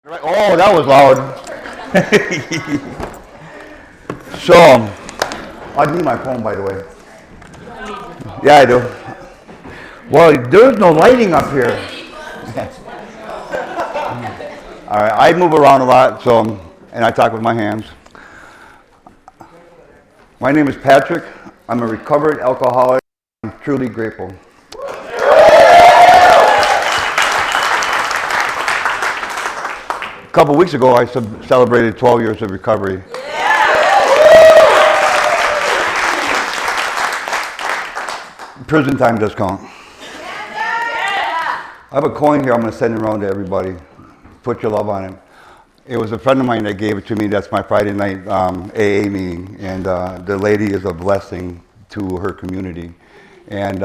Oh, that was loud. So, I need my phone, by the way. Yeah, I do. Well, there's no lighting up here. All right, I move around a lot, so and I talk with my hands. My name is Patrick. I'm a recovered alcoholic. I'm truly grateful. A couple weeks ago, I celebrated 12 years of recovery. Prison time does count. I have a coin here I'm going to send around to everybody. Put your love on it. It was a friend of mine that gave it to me. That's my Friday night AA meeting. And the lady is a blessing to her community. And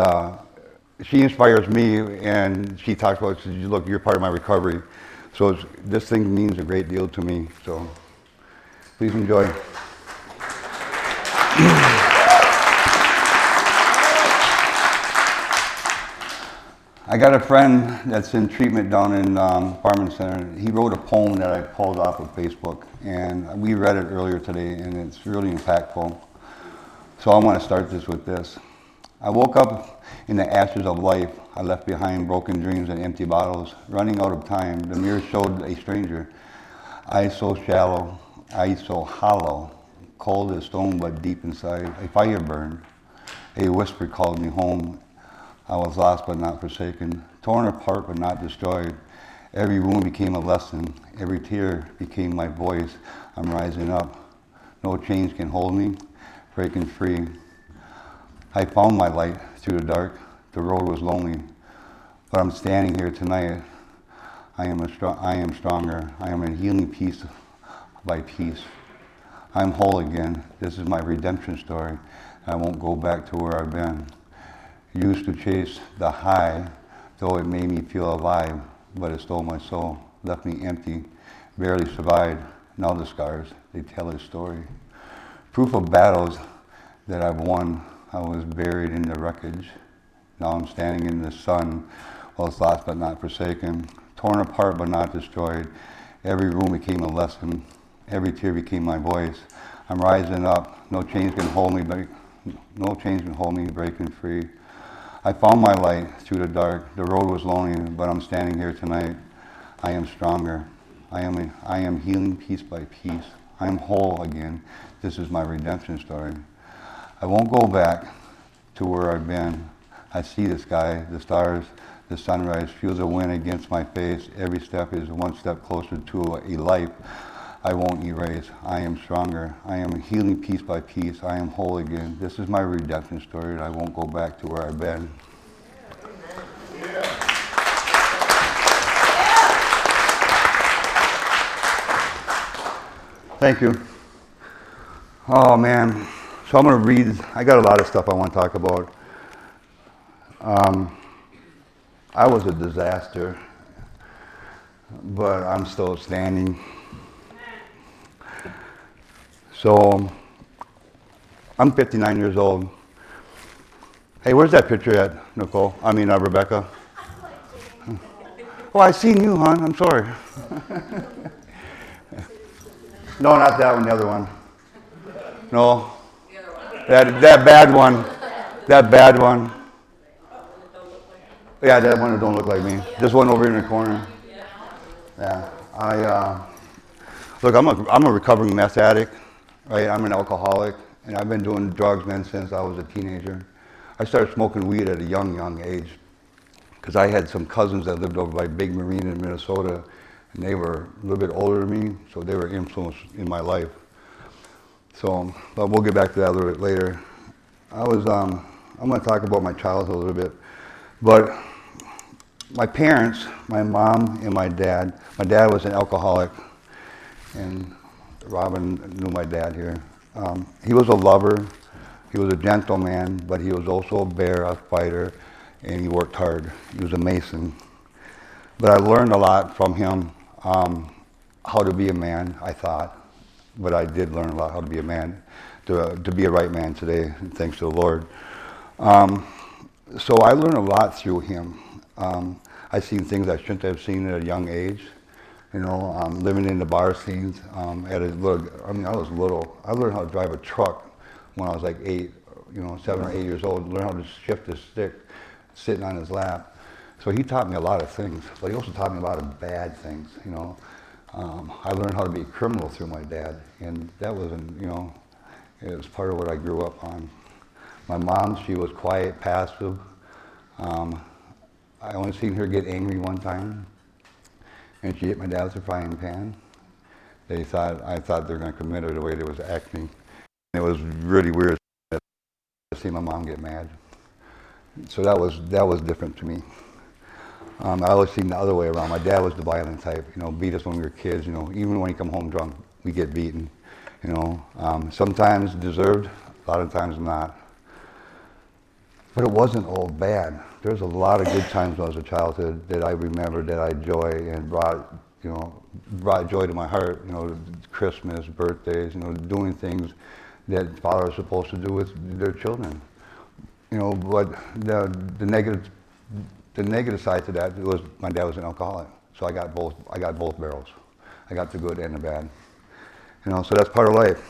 she inspires me, and she talks about, she says, look, you're part of my recovery. So this thing means a great deal to me. So please enjoy. I got a friend that's in treatment down in Farming Center. He wrote a poem that I pulled off of Facebook, and we read it earlier today, and it's really impactful. So I want to start this with this. I woke up in the ashes of life. I left behind broken dreams and empty bottles. Running out of time, the mirror showed a stranger. Eyes so shallow, eyes so hollow, cold as stone but deep inside. A fire burned. A whisper called me home. I was lost but not forsaken, torn apart but not destroyed. Every wound became a lesson. Every tear became my voice. I'm rising up. No chains can hold me, breaking free. I found my light through the dark. The road was lonely, but I'm standing here tonight. I am stronger. I am in healing piece by piece. I'm whole again. This is my redemption story. I won't go back to where I've been. Used to chase the high, though it made me feel alive, but it stole my soul, left me empty, barely survived. Now the scars, they tell a story. Proof of battles that I've won. I was buried in the wreckage. Now I'm standing in the sun, was lost but not forsaken, torn apart but not destroyed. Every room became a lesson. Every tear became my voice. I'm rising up. No chains can hold me, breaking free. I found my light through the dark. The road was lonely, but I'm standing here tonight. I am stronger. I am healing piece by piece. I am whole again. This is my redemption story. I won't go back to where I've been. I see the sky, the stars, the sunrise, feel the wind against my face. Every step is one step closer to a life I won't erase. I am stronger. I am healing piece by piece. I am whole again. This is my redemption story, and I won't go back to where I've been. Thank you. Oh, man. So I'm going to read. I got a lot of stuff I want to talk about. I was a disaster, but I'm still standing. So, I'm 59 years old. Hey, where's that picture at, Nicole? Rebecca. Oh, I seen you, hon. I'm sorry. No, not that one, the other one. No. That bad one. That bad one. Yeah, that one that don't look like me. This one over in the corner. Yeah. Look, I'm a recovering meth addict. Right, I'm an alcoholic, and I've been doing drugs, man, since I was a teenager. I started smoking weed at a young age, because I had some cousins that lived over by Big Marine in Minnesota, and they were a little bit older than me, so they were influenced in my life. So, but we'll get back to that a little bit later. I'm going to talk about my childhood a little bit, but my parents, my mom and my dad was an alcoholic, and Robin knew my dad here. He was a lover, he was a gentleman, but he was also a bear, a fighter, and he worked hard. He was a mason. But I learned a lot from him, how to be a man, I thought. But I did learn a lot how to be a man, to be a right man today, thanks to the Lord. So I learned a lot through him. I seen things I shouldn't have seen at a young age, living in the bar scenes. At a little, I mean, I was little. I learned how to drive a truck when I was like 7 or 8 years old. Learned how to shift a stick, sitting on his lap. So he taught me a lot of things, but he also taught me a lot of bad things. I learned how to be a criminal through my dad, and that wasn't, it was part of what I grew up on. My mom, she was quiet, passive. I only seen her get angry one time, and she hit my dad with a frying pan. I thought they were going to commit her the way they was acting. It was really weird to see my mom get mad. So that was different to me. I always seen the other way around. My dad was the violent type, beat us when we were kids, even when he come home drunk, we get beaten, sometimes deserved, a lot of times not. But it wasn't all bad. There's a lot of good times when I was a childhood that I remember that I enjoy and brought joy to my heart, Christmas, birthdays, doing things that fathers are supposed to do with their children. But the negative side to that was my dad was an alcoholic, so I got both barrels. I got the good and the bad. So that's part of life.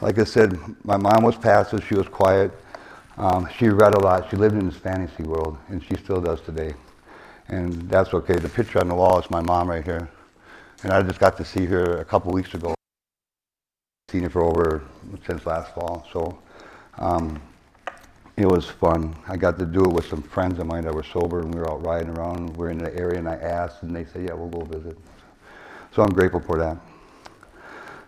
Like I said, my mom was passive, she was quiet. She read a lot. She lived in this fantasy world, and she still does today. And that's okay. The picture on the wall is my mom right here. And I just got to see her a couple weeks ago. I've seen her for since last fall. So it was fun. I got to do it with some friends of mine that were sober, and we were out riding around. We're in the area, and I asked, and they said, yeah, we'll go visit. So I'm grateful for that.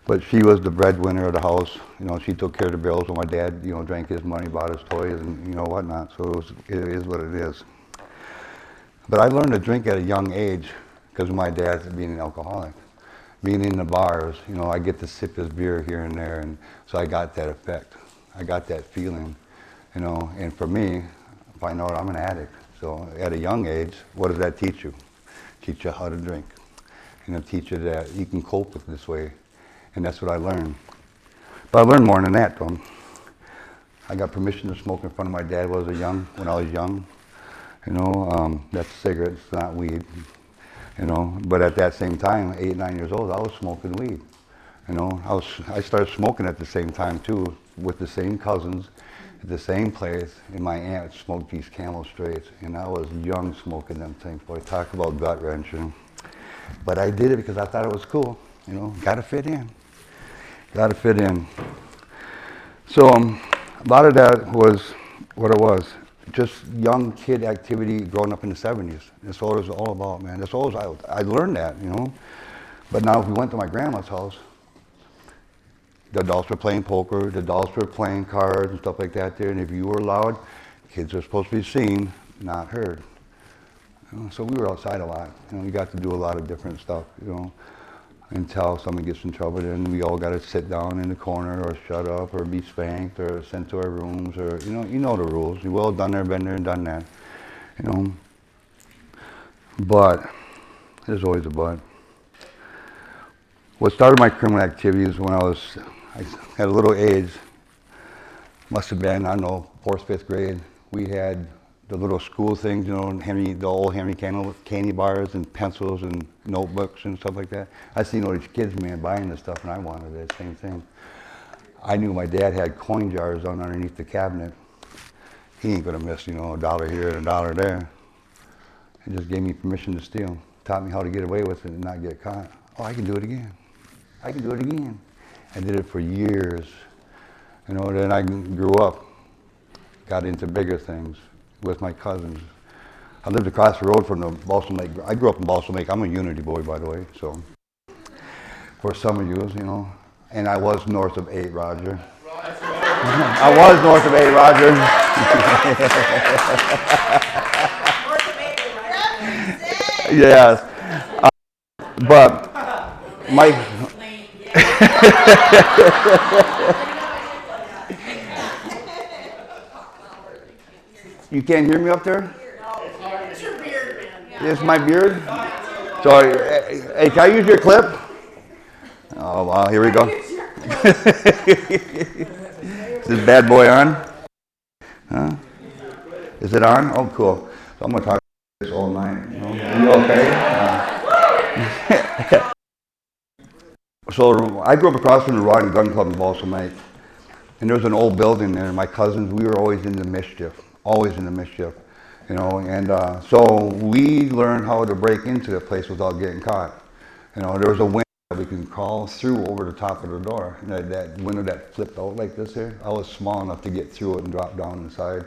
But she was the breadwinner of the house. She took care of the bills when my dad, drank his money, bought his toys, and whatnot. So it is what it is. But I learned to drink at a young age because of my dad being an alcoholic. Being in the bars, I get to sip his beer here and there, and so I got that effect. I got that feeling, And for me, I know I'm an addict. So at a young age, what does that teach you? Teach you how to drink. Teach you that you can cope with this way. And that's what I learned. But I learned more than that, though. I got permission to smoke in front of my dad when I was young. That's cigarettes, not weed. But at that same time, 8, 9 years old, I was smoking weed. I started smoking at the same time too, with the same cousins, at the same place. And my aunt smoked these Camel Straights, and I was young smoking them things. Boy, talk about gut wrenching. But I did it because I thought it was cool. Got to fit in. Got to fit in. So a lot of that was what it was. Just young kid activity growing up in the 70s. That's all it was all about, man. That's all I learned that, But now if we went to my grandma's house, the adults were playing poker, the adults were playing cards and stuff like that there. And if you were loud, kids were supposed to be seen, not heard. So we were outside a lot. We got to do a lot of different stuff, until someone gets in trouble, then we all got to sit down in the corner or shut up or be spanked or sent to our rooms or, you know the rules. We've all done there, been there, and done that, But, there's always a but. What started my criminal activities when I had a little age, must have been, I don't know, 4th, 5th grade. We had the little school things, the old Henry candy bars and pencils and notebooks and stuff like that. I seen all these kids, man, buying this stuff, and I wanted that same thing. I knew my dad had coin jars down underneath the cabinet. He ain't gonna miss, $1 here and $1 there. He just gave me permission to steal. Taught me how to get away with it and not get caught. Oh, I can do it again. I can do it again. I did it for years. Then I grew up, got into bigger things with my cousins. I lived across the road from the Balsam Lake. I grew up in Balsam Lake. I'm a Unity boy, by the way, so for some of you, and I was north of 8, Roger. I was north of 8, Roger. Yes. But you can't hear me up there? It's your beard, man. It's my beard? So, hey, can I use your clip? Oh, wow, here we go. Is this bad boy on? Huh? Is it on? Oh, cool. So I'm going to talk this all night. You okay? So I grew up across from the Rod and Gun Club in Balsam Lake. And there was an old building there. My cousins, we were always into mischief, always into mischief, you know. And so we learned how to break into the place without getting caught. You know, there was a window that we can crawl through over the top of the door. And that window that flipped out like this here, I was small enough to get through it and drop down inside.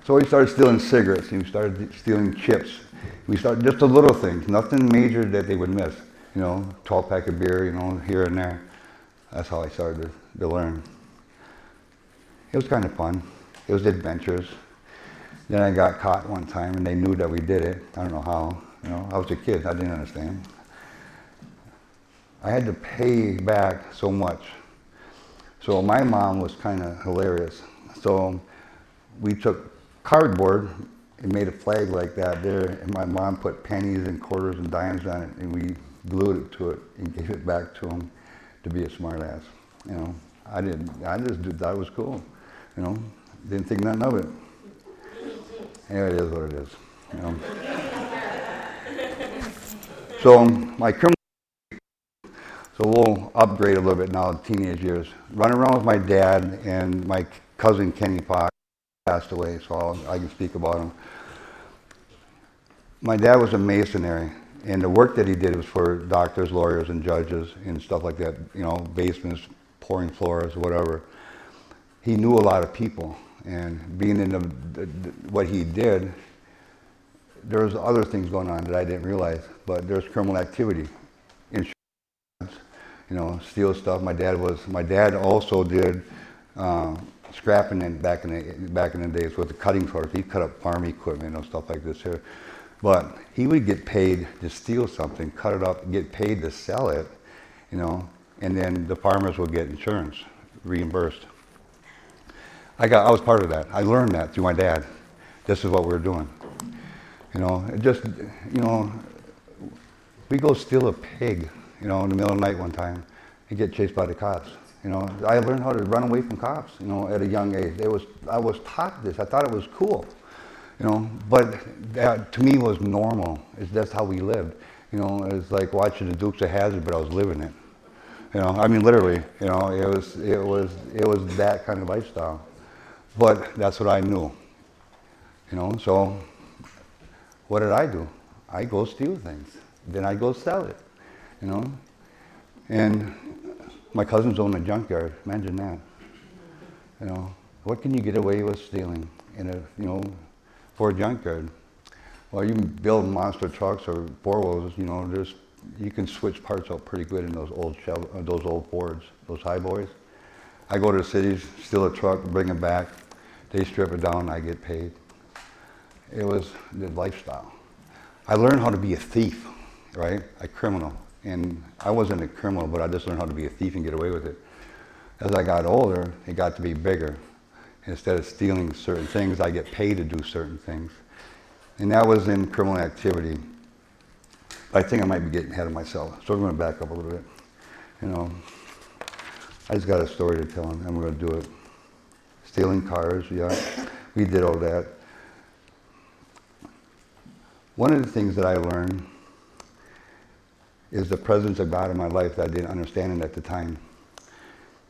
So we started stealing cigarettes, and we started stealing chips. We started just the little things, nothing major that they would miss. You know, 12-pack of beer, you know, here and there. That's how I started to learn. It was kind of fun. It was adventures. Then I got caught one time, and they knew that we did it. I don't know how. You know, I was a kid. I didn't understand. I had to pay back so much. So my mom was kind of hilarious. So we took cardboard and made a flag like that there, and my mom put pennies and quarters and dimes on it, and we glued it to it and gave it back to him to be a smart ass. You know, I just did, that was cool. You know, didn't think nothing of it. Anyway, it is what it is. You know. So my criminal, so we'll upgrade a little bit now, teenage years. Running around with my dad and my cousin Kenny Fox passed away, so I can speak about him. My dad was a masonry, and the work that he did was for doctors, lawyers, and judges and stuff like that. You know, basements, pouring floors, whatever. He knew a lot of people, and being in what he did, there was other things going on that I didn't realize. But there's criminal activity, insurance, you know, steal stuff. My dad also did scrapping back in the days with the cutting torch. He cut up farm equipment and stuff like this here. But he would get paid to steal something, cut it up, get paid to sell it, you know, and then the farmers would get insurance reimbursed. I was part of that. I learned that through my dad. This is what we were doing. You know, it just, you know, we go steal a pig, you know, in the middle of the night one time and get chased by the cops. You know, I learned how to run away from cops, you know, at a young age. I was taught this. I thought it was cool, you know, but that to me was normal. That's how we lived. You know, it's like watching the Dukes of Hazzard, but I was living it. You know, I mean, literally, you know, it was that kind of lifestyle. But that's what I knew, you know, so what did I do? I go steal things. Then I go sell it, you know. And my cousins own a junkyard. Imagine that. You know, what can you get away with stealing in a, you know, for a junkyard? Well, you can build monster trucks or four-wheels, you know, you can switch parts out pretty good in those old Fords, those high boys. I go to the cities, steal a truck, bring it back. They strip it down, I get paid. It was the lifestyle. I learned how to be a thief, right? A criminal. And I wasn't a criminal, but I just learned how to be a thief and get away with it. As I got older, it got to be bigger. Instead of stealing certain things, I get paid to do certain things. And that was in criminal activity. I think I might be getting ahead of myself, so we're going to back up a little bit. You know, I just got a story to tell, and we're going to do it. Stealing cars, yeah, we did all that. One of the things that I learned is the presence of God in my life that I didn't understand it at the time.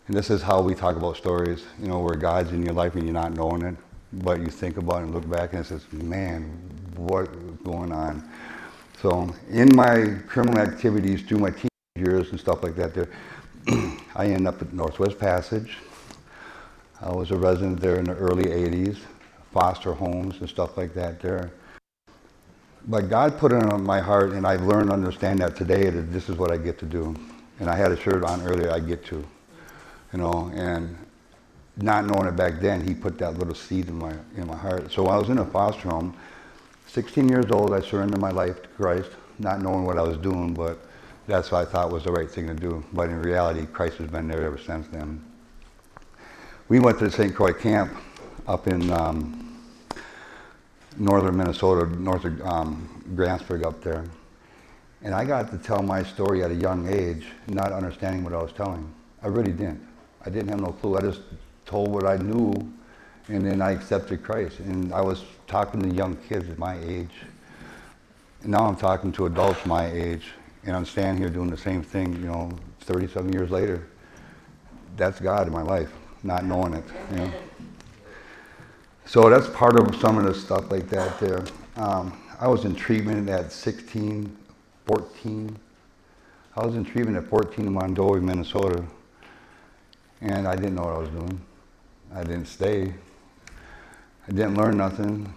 And this is how we talk about stories, you know, where God's in your life and you're not knowing it, but you think about it and look back and it says, man, what's going on? So in my criminal activities through my teenage years and stuff like that, I ended up at Northwest Passage. I was a resident there in the early 80s, foster homes and stuff like that there. But God put it on my heart, and I've learned to understand that today, that this is what I get to do. And I had a shirt on earlier, I get to, you know, and not knowing it back then, he put that little seed in my heart. So I was in a foster home, 16 years old, I surrendered my life to Christ, not knowing what I was doing, but that's what I thought was the right thing to do. But in reality, Christ has been there ever since then. We went to the St. Croix camp up in northern Minnesota, north of Grantsburg up there. And I got to tell my story at a young age, not understanding what I was telling. I really didn't. I didn't have no clue. I just told what I knew, and then I accepted Christ. And I was talking to young kids at my age. And now I'm talking to adults my age, And I'm standing here doing the same thing, 37 years later. That's God in my life, not knowing it. So that's part of some of the stuff like that there. I was in treatment at 16, 14. I was in treatment at 14 in Mondovi, Minnesota. And I didn't know what I was doing. I didn't stay. I didn't learn nothing.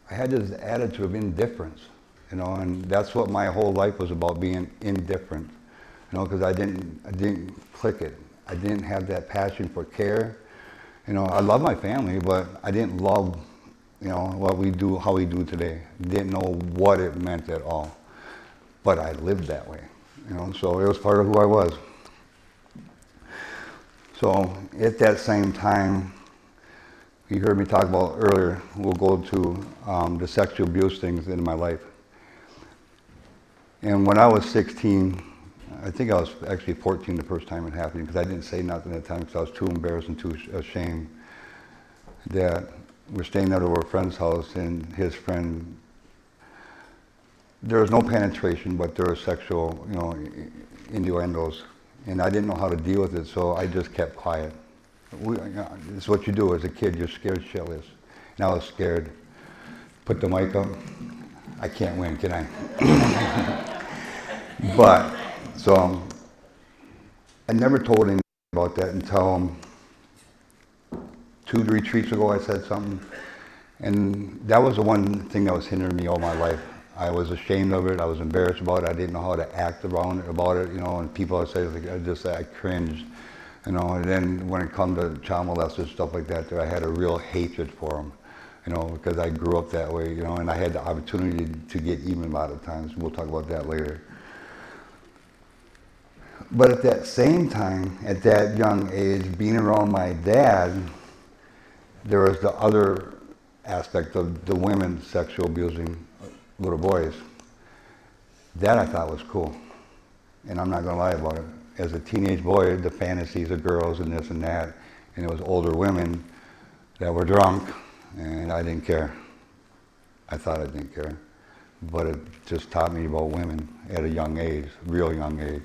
I had this attitude of indifference, and that's what my whole life was about, being indifferent, because I didn't click it. I didn't have that passion for care. I love my family, but I didn't love, what we do, how we do today. Didn't know what it meant at all. But I lived that way, so it was part of who I was. So at that same time, you heard me talk about earlier, we'll go to the sexual abuse things in my life. And when I was 16, I think I was actually 14 the first time it happened, because I didn't say nothing at the time because I was too embarrassed and too ashamed. That we're staying at a friend's house, and his friend, there was no penetration, but there was sexual, innuendos. And I didn't know how to deal with it, so I just kept quiet. It's what you do as a kid, you're scared shitless. And I was scared. Put the mic up. I can't win, can I? But, so, I never told anyone about that until 2 retreats ago I said something. And that was the one thing that was hindering me all my life. I was ashamed of it. I was embarrassed about it. I didn't know how to act about it, and people would say, I cringed, and then when it come to child molesters, stuff like that, I had a real hatred for them, because I grew up that way, and I had the opportunity to get even a lot of times. We'll talk about that later. But at that same time, at that young age, being around my dad, there was the other aspect of the women sexual abusing little boys. That I thought was cool. And I'm not going to lie about it. As a teenage boy, the fantasies of girls and this and that, and it was older women that were drunk, and I didn't care. I thought I didn't care. But it just taught me about women at a young age, real young age.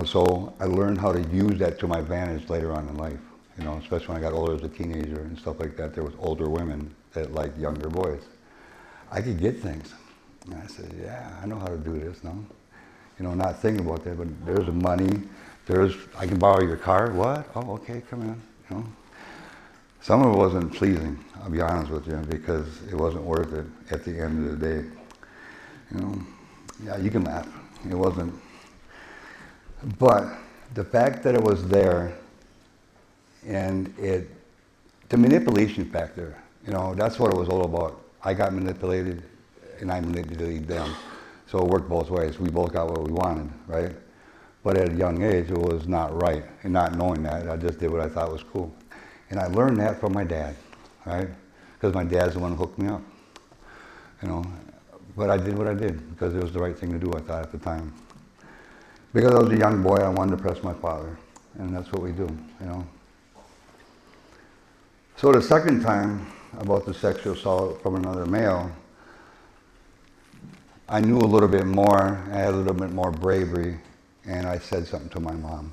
So I learned how to use that to my advantage later on in life. Especially when I got older as a teenager and stuff like that, there was older women that liked younger boys. I could get things. And I said, yeah, I know how to do this now. Not thinking about that, but there's the money. I can borrow your car. What? Oh, okay, come in. Some of it wasn't pleasing, I'll be honest with you, because it wasn't worth it at the end of the day. Yeah, you can laugh. It wasn't. But the fact that it was there, and the manipulation factor, that's what it was all about. I got manipulated, and I manipulated them. So it worked both ways. We both got what we wanted, right? But at a young age, it was not right. And not knowing that, I just did what I thought was cool. And I learned that from my dad, right? Because my dad's the one who hooked me up, But I did what I did because it was the right thing to do, I thought, at the time. Because I was a young boy, I wanted to impress my father. And that's what we do, So the second time about the sexual assault from another male, I knew a little bit more, I had a little bit more bravery, and I said something to my mom.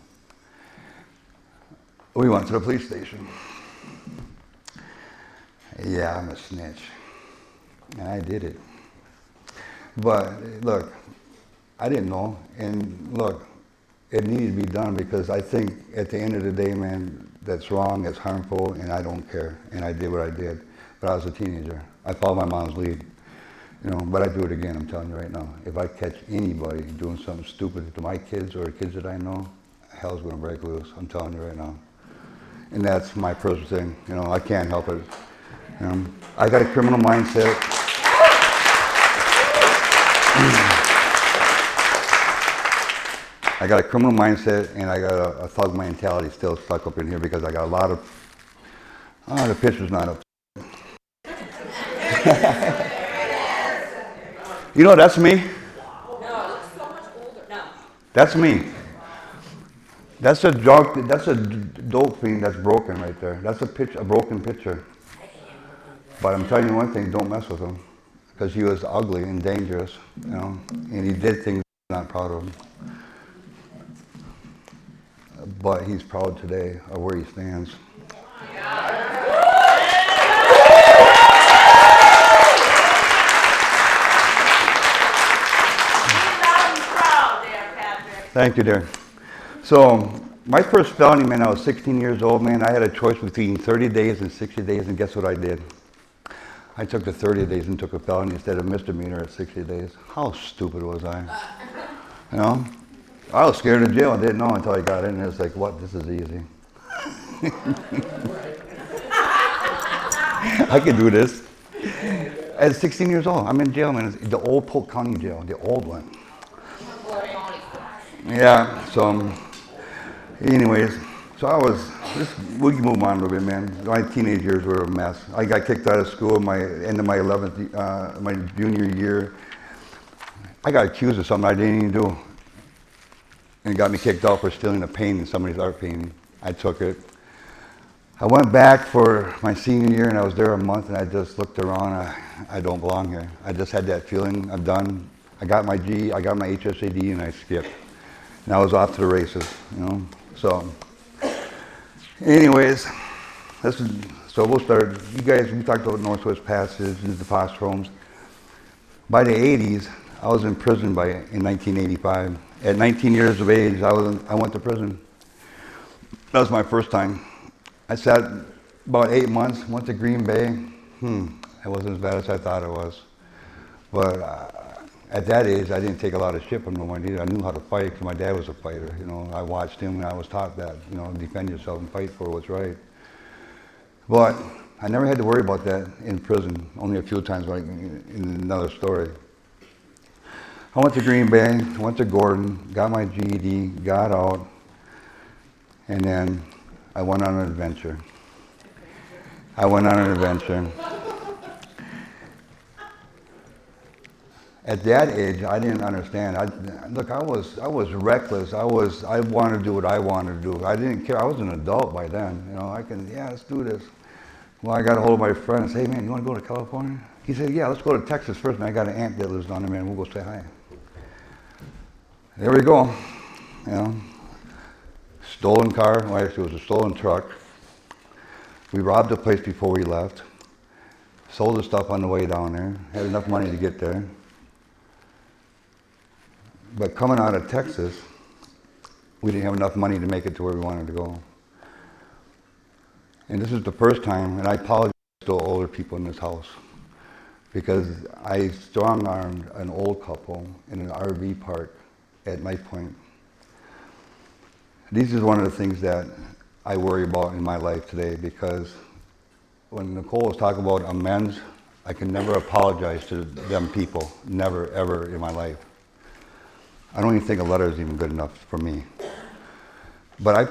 We went to the police station. Yeah, I'm a snitch. And I did it. But look, I didn't know, and look, it needed to be done because I think at the end of the day, man, that's wrong, it's harmful, and I don't care. And I did what I did. But I was a teenager. I followed my mom's lead. But I do it again, I'm telling you right now. If I catch anybody doing something stupid to my kids or the kids that I know, hell's gonna break loose, I'm telling you right now. And that's my personal thing, I can't help it. I got a criminal mindset. I got a criminal mindset, and I got a thug mentality still stuck up in here because I got a lot of, the picture's not up. That's me. No, it's so much older. No. That's me. That's a dope thing that's broken right there. That's a broken picture. But I'm telling you one thing, don't mess with them. because he was ugly and dangerous, you know, and he did things I'm not proud of. But he's proud today of where he stands. Thank you, dear. So, my first felony, man, I was 16 years old, man. I had a choice between 30 days and 60 days, and guess what I did? I took the 30 days and took a felony instead of misdemeanor at 60 days. How stupid was I? You know? I was scared of jail. I didn't know until I got in. It's like, what? This is easy. I can do this. At 16 years old, I'm in jail, man. It's the old Polk County jail, the old one. Yeah, so, anyways, we can move on a little bit, man. My teenage years were a mess. I got kicked out of school end of my 11th, my junior year. I got accused of something I didn't even do. And it got me kicked out for stealing a painting, somebody's art painting. I took it. I went back for my senior year, and I was there a month, and I just looked around. I don't belong here. I just had that feeling. I'm done. I got my G, I got my HSAD, and I skipped. And I was off to the races, you know. So, anyways, so we'll start. You guys, we talked about Northwest Passage and the foster homes. By the 80s, I was in prison in 1985. At 19 years of age, I went to prison. That was my first time. I sat about 8 months, went to Green Bay. It wasn't as bad as I thought it was. But at that age, I didn't take a lot of shit from no one either. I knew how to fight because my dad was a fighter. You know, I watched him and I was taught that, you know, defend yourself and fight for what's right. But I never had to worry about that in prison, only a few times like in another story. I went to Green Bay, went to Gordon, got my GED, got out, and then I went on an adventure. At that age, I didn't understand. I was reckless. I wanted to do what I wanted to do. I didn't care. I was an adult by then. You know, let's do this. Well, I got a hold of my friend and said, hey man, you want to go to California? He said, yeah, let's go to Texas first. And I got an aunt that lives down there, man. We'll go say hi. There we go. You know, stolen car. Well, actually, it was a stolen truck. We robbed the place before we left. Sold the stuff on the way down there. Had enough money to get there. But coming out of Texas, we didn't have enough money to make it to where we wanted to go. And this is the first time, and I apologize to older people in this house, because I strong-armed an old couple in an RV park at Knife Point. This is one of the things that I worry about in my life today, because when Nicole was talking about amends, I can never apologize to them people, never, ever in my life. I don't even think a letter is even good enough for me. But I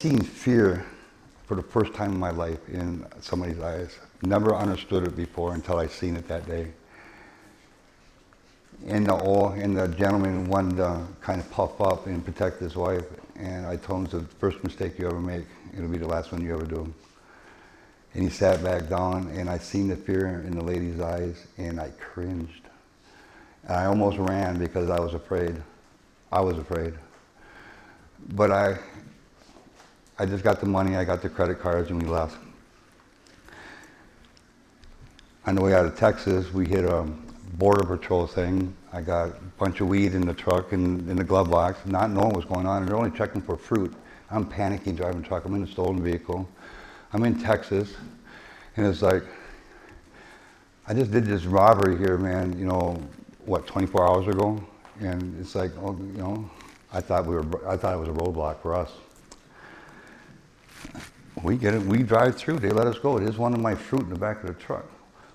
seen fear for the first time in my life in somebody's eyes. Never understood it before until I seen it that day. And the gentleman wanted to kind of puff up and protect his wife. And I told him, it's the first mistake you ever make. It'll be the last one you ever do. And he sat back down, and I seen the fear in the lady's eyes, and I cringed. And I almost ran because I was afraid. But I just got the money, I got the credit cards, and we left. On the way out of Texas, we hit a border patrol thing. I got a bunch of weed in the truck and in the glove box, not knowing what's going on. And they're only checking for fruit. I'm panicking driving the truck. I'm in a stolen vehicle. I'm in Texas, and it's like, I just did this robbery here, man, you know, 24 hours ago? And it's like, oh, you know, I thought it was a roadblock for us. We get it, we drive through, they let us go. It is one of my fruit in the back of the truck.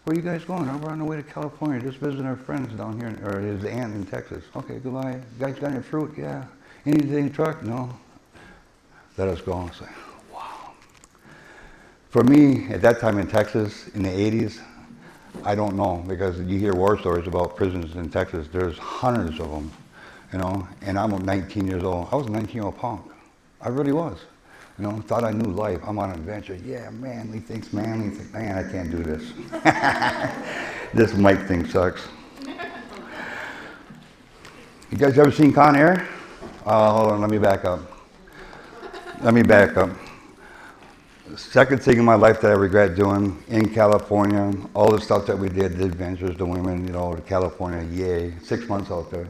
Where are you guys going? We're on the way to California, just visiting our friends down here, or his aunt in Texas. Okay, goodbye. You guys got any fruit? Yeah. Anything in the truck? No. Let us go. It's like, wow. For me, at that time in Texas, in the 80s, I don't know, because you hear war stories about prisons in Texas. There's hundreds of them, you know, and I'm 19 years old. I was a 19-year-old punk. I really was. You know, thought I knew life. I'm on an adventure. Yeah, manly thinks manly. Think, man, I can't do this. This mic thing sucks. You guys ever seen Con Air? Hold on, let me back up. Second thing in my life that I regret doing in California, all the stuff that we did, the adventures, the women, you know, California, yay, 6 months out there.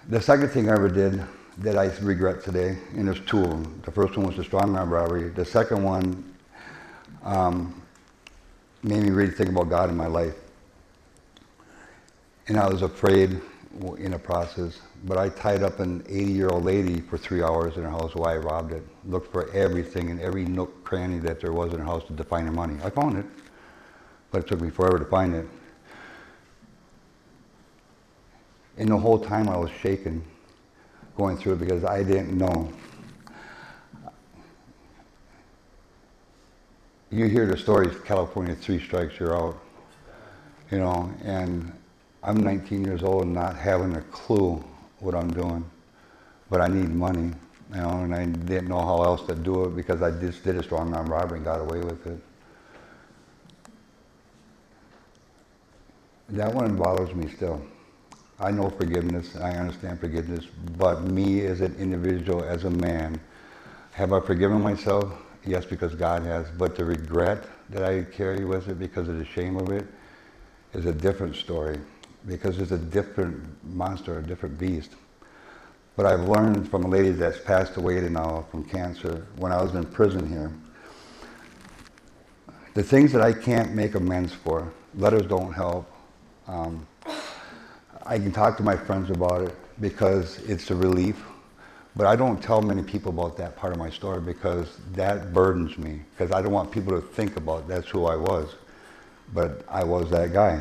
The second thing I ever did that I regret today, and there's two of them. The first one was the strongman robbery. The second one made me really think about God in my life. And I was afraid in the process, but I tied up an 80-year-old lady for 3 hours in her house while I robbed it. Looked for everything in every nook, cranny that there was in her house to find her money. I found it, but it took me forever to find it. And the whole time I was shaking going through it because I didn't know. You hear the stories, California, 3 strikes, you're out. You know, and I'm 19 years old and not having a clue what I'm doing. But I need money, you know, and I didn't know how else to do it because I just did a strongman robbery and got away with it. That one bothers me still. I know forgiveness, I understand forgiveness, but me as an individual, as a man, have I forgiven myself? Yes, because God has, but the regret that I carry with it because of the shame of it is a different story, because it's a different monster, a different beast. But I've learned from a lady that's passed away now from cancer when I was in prison here, the things that I can't make amends for, letters don't help. I can talk to my friends about it because it's a relief, but I don't tell many people about that part of my story because that burdens me, because I don't want people to think about that's who I was, but I was that guy.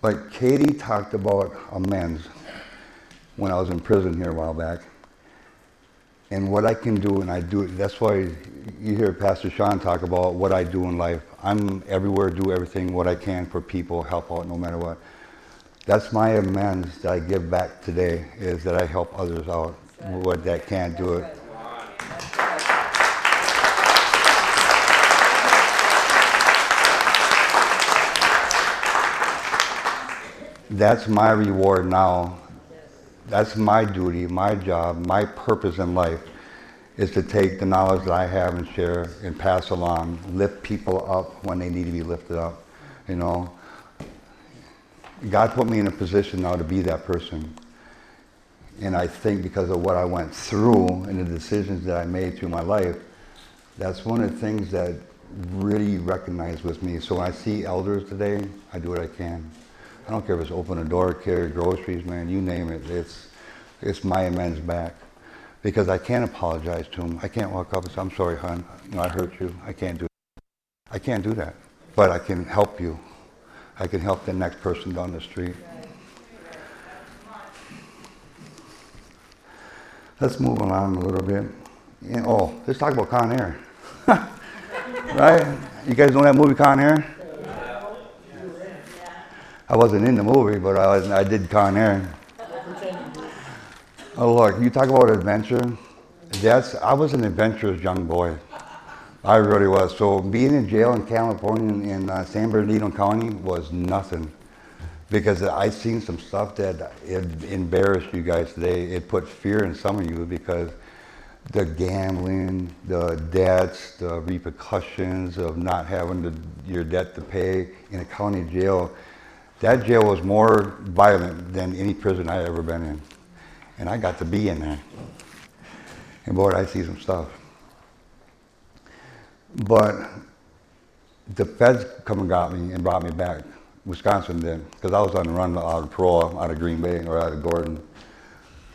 Like Katie talked about amends when I was in prison here a while back, and what I can do, and I do it. That's why you hear Pastor Sean talk about what I do in life. I'm everywhere, do everything, what I can for people, help out no matter what. That's my amends that I give back today, is that I help others out, what that can't do it. That's my reward now. That's my duty, my job, my purpose in life is to take the knowledge that I have and share and pass along, lift people up when they need to be lifted up, you know. God put me in a position now to be that person. And I think because of what I went through and the decisions that I made through my life, that's one of the things that really recognize with me. So when I see elders today, I do what I can. I don't care if it's open a door, carry groceries, man, you name it. It's my amends back. Because I can't apologize to them. I can't walk up and say, I'm sorry, hon, you know, I hurt you. I can't do that. I can't do that. But I can help you. I can help the next person down the street. Let's move along a little bit. Yeah, let's talk about Con Air. Right? You guys know that movie Con Air? I wasn't in the movie, but I did Con Air. Oh look, you talk about adventure. I was an adventurous young boy. I really was. So being in jail in California in San Bernardino County was nothing. Because I seen some stuff that it embarrassed you guys today. It put fear in some of you because the gambling, the debts, the repercussions of not having your debt to pay in a county jail. That jail was more violent than any prison I ever been in. And I got to be in there. And boy, I see some stuff. But the feds come and got me and brought me back. Wisconsin did, because I was on the run out of parole out of Green Bay or out of Gordon.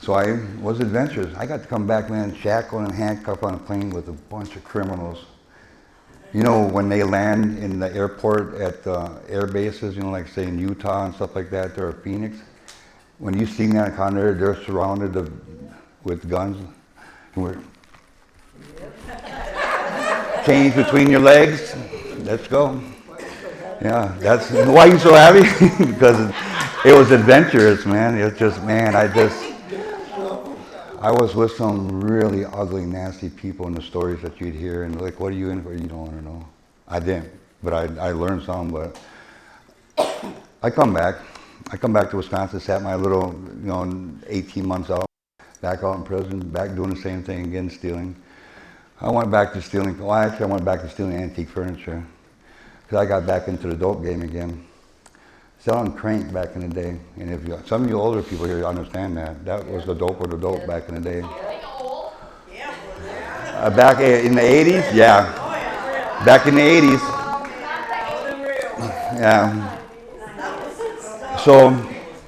So I was adventurous. I got to come back, man, shackled and handcuffed on a plane with a bunch of criminals. You know, when they land in the airport at the air bases, you know, like say in Utah and stuff like that, or Phoenix, when you see that Con Air, they're surrounded with guns. And we're chains between your legs. Let's go. Yeah, that's why you so happy? Because it was adventurous, man. It was just, man, I was with some really ugly, nasty people in the stories that you'd hear, and like, what are you in for? You don't want to know. I didn't, but I learned some. But I come back. I come back to Wisconsin, sat my little, 18 months out, back out in prison, back doing the same thing again, stealing. I went back to stealing. Well, actually, I went back to stealing antique furniture because I got back into the dope game again. Selling crank back in the day, and if you, some of you older people here understand that was the dope of the dope back in the day. Back in the 80s, yeah. Back in the 80s, yeah. So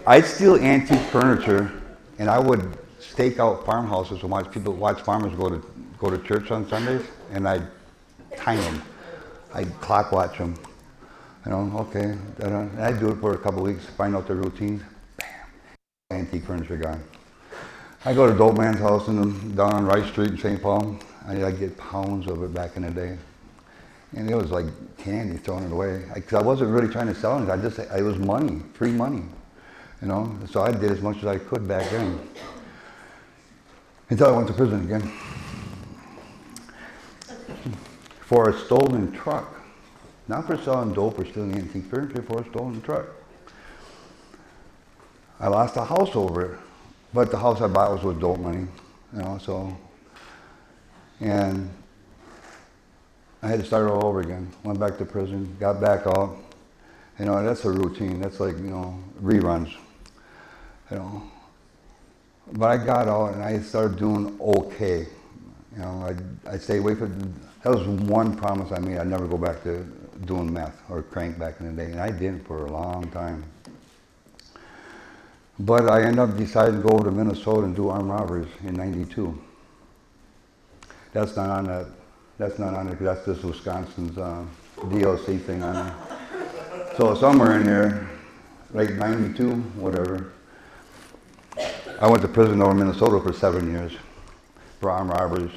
I'd steal antique furniture, and I would stake out farmhouses and watch farmers go to church on Sundays, and I'd time them. I'd clock watch them. Okay. And I'd do it for a couple of weeks, find out their routines. Bam, antique furniture gone. I go to Dope Man's house down on Rice Street in St. Paul. I'd get pounds of it back in the day. And it was like candy, throwing it away. Because I wasn't really trying to sell it. It was money, free money. So I did as much as I could back then. Until I went to prison again. For a stolen truck. Not for selling dope or stealing antique furniture, for a stolen truck. I lost a house over it, but the house I bought was with dope money, and I had to start all over again. Went back to prison, got back out. That's a routine. That's like, reruns, But I got out and I started doing okay. I stayed away from, that was one promise I made. I'd never go back to doing meth or crank back in the day, and I didn't for a long time. But I ended up deciding to go to Minnesota and do armed robberies in '92. That's not on that. That's not on there because that's just Wisconsin's DLC thing on there. So somewhere in there, like '92, whatever. I went to prison over in Minnesota for 7 years for armed robberies,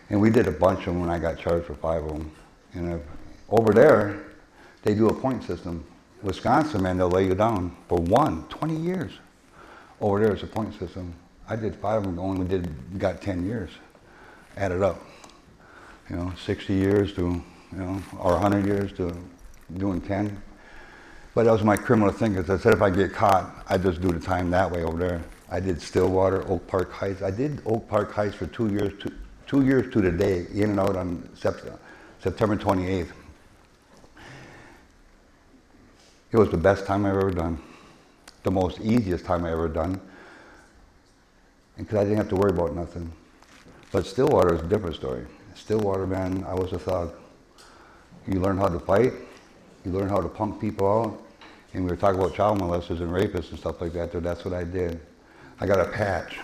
and we did a bunch of them when I got charged for 5 of them. And over there, they do a point system. Wisconsin, man, they'll lay you down for 20 years. Over there, it's a point system. I did 5 of them, got 10 years, added up. 60 years to, or 100 years to doing 10. But that was my criminal thing, because I said if I get caught, I'd just do the time that way over there. I did Stillwater, Oak Park Heights. I did Oak Park Heights for 2 years, 2 years to the day, in and out on September 28th. It was the best time I've ever done. The most easiest time I ever done. And because I didn't have to worry about nothing. But Stillwater is a different story. Stillwater, man, I was a thug. You learn how to fight. You learn how to punk people out. And we were talking about child molesters and rapists and stuff like that. That's what I did. I got a patch.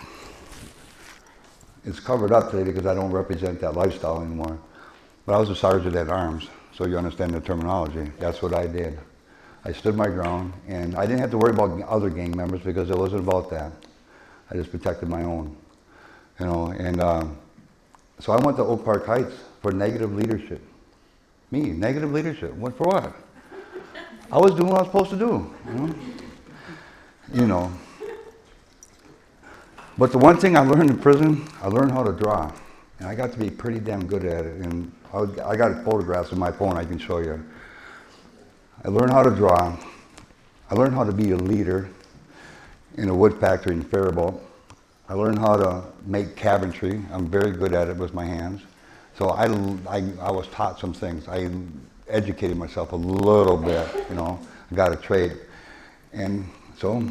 It's covered up today because I don't represent that lifestyle anymore. But I was a sergeant at arms, so you understand the terminology. That's what I did. I stood my ground, and I didn't have to worry about other gang members because it wasn't about that. I just protected my own, so I went to Oak Park Heights for negative leadership. Me, negative leadership. What for what? I was doing what I was supposed to do, But the one thing I learned in prison, I learned how to draw, and I got to be pretty damn good at it. And I got photographs on my phone I can show you. I learned how to draw. I learned how to be a leader in a wood factory in Faribault. I learned how to make cabinetry. I'm very good at it with my hands. So I was taught some things. I educated myself a little bit, I got a trade. And so,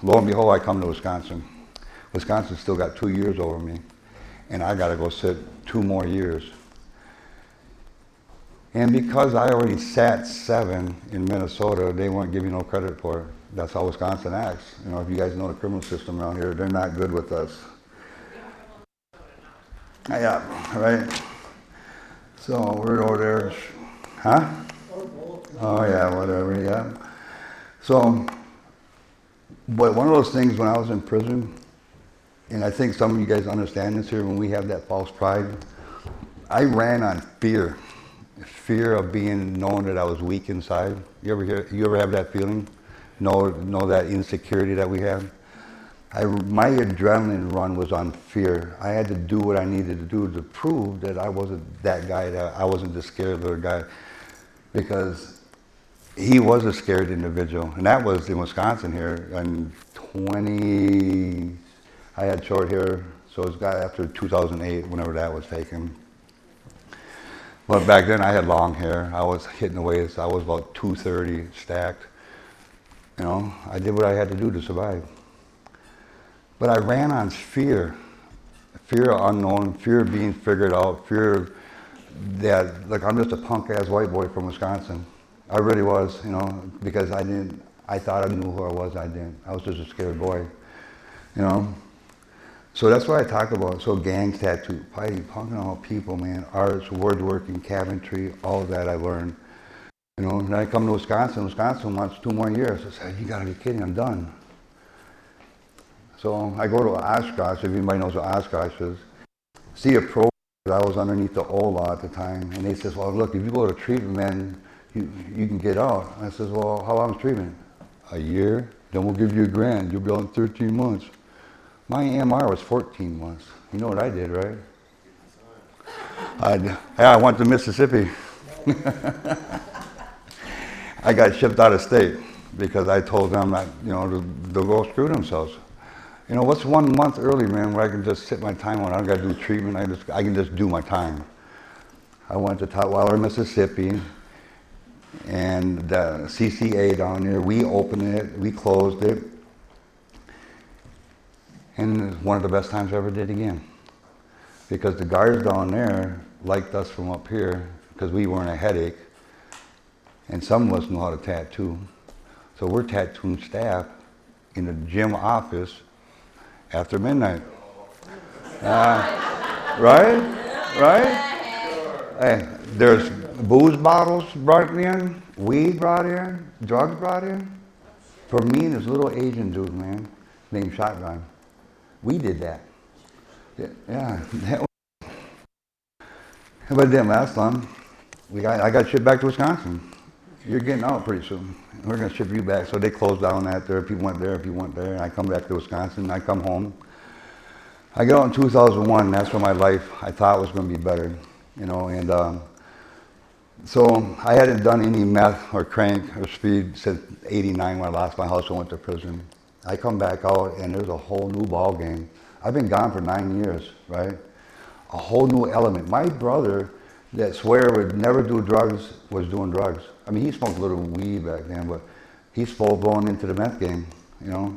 lo and behold, I come to Wisconsin. Wisconsin still got 2 years over me, and I got to go sit 2 more years. And because I already sat 7 in Minnesota, they won't give me no credit for it. That's how Wisconsin acts. If you guys know the criminal system around here, they're not good with us. Yeah, right? So we're over there. Huh? Oh yeah, whatever, yeah. So, but one of those things when I was in prison, and I think some of you guys understand this here, when we have that false pride, I ran on fear. Fear of being known that I was weak inside. You ever have that feeling? Know that insecurity that we have? My adrenaline run was on fear. I had to do what I needed to do to prove that I wasn't that guy, that I wasn't the scared little guy, because he was a scared individual. And that was in Wisconsin here. And I had short hair, so it was after 2008, whenever that was taken. But back then I had long hair. I was hitting the weights. I was about 230 stacked. You know, I did what I had to do to survive. But I ran on fear. Fear of unknown, fear of being figured out, fear that, like, I'm just a punk-ass white boy from Wisconsin. I really was, you know, because I thought I knew who I was, I didn't. I was just a scared boy, you know. So that's what I talk about. So gangs, tattoo, fighting, punking out people, man, arts, woodworking, cabinetry, all of that I learned. You know, and then I come to Wisconsin. Wisconsin wants 2 more years. I said, you gotta be kidding, I'm done. So I go to Oshkosh, if anybody knows what Oshkosh is, see a program. I was underneath the OLA at the time, and they says, well, look, if you go to treatment, man, you can get out. I says, well, how long is treatment? A year, then we'll give you $1,000. You'll be out in 13 months. My MR was 14 months. You know what I did, right? I went to Mississippi. I got shipped out of state because I told them that, you know, to go screw themselves. You know, what's 1 month early, man, where I can just sit my time on? I don't got to do treatment. I can just do my time. I went to Tourville, Mississippi, and the CCA down there, we opened it, we closed it, and it was one of the best times I ever did again. Because the guards down there liked us from up here because we weren't a headache, and some of us know how to tattoo. So we're tattooing staff in the gym office after midnight. Right? Hey, there's booze bottles brought in, weed brought in, drugs brought in. For me and this little Asian dude, man, named Shotgun, we did that. Yeah. But it didn't last long. I got shipped back to Wisconsin. You're getting out pretty soon. We're going to ship you back. So they closed down that there. People went there, if you went there. And I come back to Wisconsin. I come home. I get out in 2001. That's when my life, I thought, was going to be better. You know, and so I hadn't done any meth or crank or speed since '89 when I lost my house and went to prison. I come back out and there's a whole new ball game. I've been gone for 9 years, right? A whole new element. My brother, that swear would never do drugs, was doing drugs. I mean, he smoked a little weed back then, but he's full blown into the meth game, you know?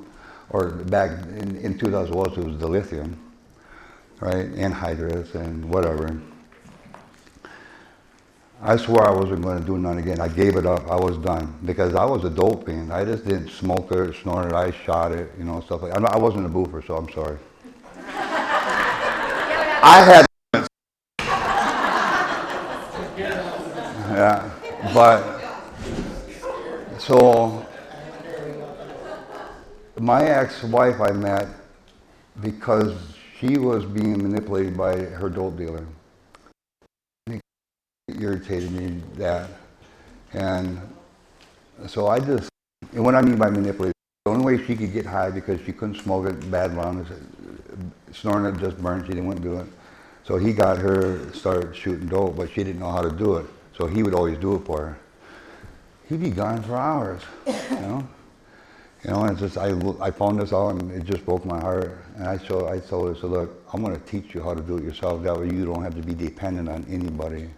Or back in 2001, it was the lithium, right? Anhydrous and whatever. I swore I wasn't going to do none again. I gave it up. I was done because I was a dope fiend. I just didn't smoke it, snort it. I shot it, you know, stuff like that. I wasn't a boofer, so I'm sorry. I had. Yeah, but so my ex-wife I met because she was being manipulated by her dope dealer. It irritated me that, and so and what I mean by manipulated, the only way she could get high because she couldn't smoke it, bad lungs, snoring it just burned, she didn't want to do it. So he got her started shooting dope, but she didn't know how to do it. So he would always do it for her. He'd be gone for hours, you know. You know, and it's just I found this out and it just broke my heart. And I told her, so look, I'm going to teach you how to do it yourself. That way you don't have to be dependent on anybody.